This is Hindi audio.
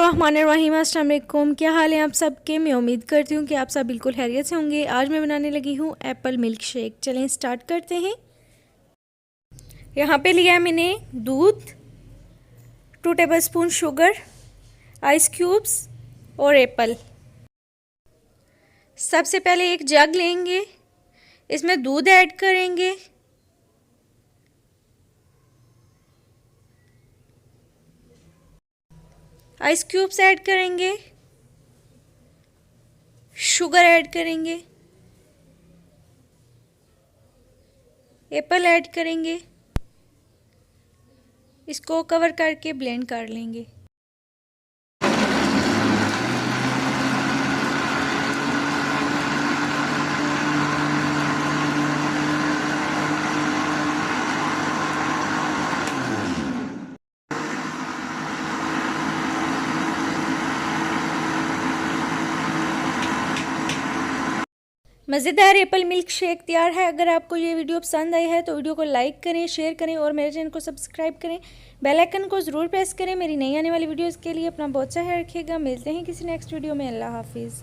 बिस्मिल्लाहिर्रहमानिर्रहीम। अस्सलाम वालेकुम। क्या हाल है आप सबके? मैं उम्मीद करती हूँ कि आप सब बिल्कुल खैरियत से होंगे। आज मैं बनाने लगी हूँ एप्पल मिल्क शेक। चलें स्टार्ट करते हैं। यहाँ पे लिया है मैंने दूध, 2 टेबलस्पून शुगर, आइस क्यूब्स और एप्पल। सबसे पहले एक जग लेंगे, इसमें दूध ऐड करेंगे, आइस क्यूब्स ऐड करेंगे, शुगर ऐड करेंगे, एप्पल ऐड करेंगे, इसको कवर करके ब्लेंड कर लेंगे। मज़ेदार एप्पल मिल्क शेक तैयार है। अगर आपको ये वीडियो पसंद आई है तो वीडियो को लाइक करें, शेयर करें और मेरे चैनल को सब्सक्राइब करें। बेल आइकन को ज़रूर प्रेस करें मेरी नई आने वाली वीडियोस के लिए। अपना बहुत सा ख्याल रखिएगा। मिलते हैं किसी नेक्स्ट वीडियो में। अल्लाह हाफिज़।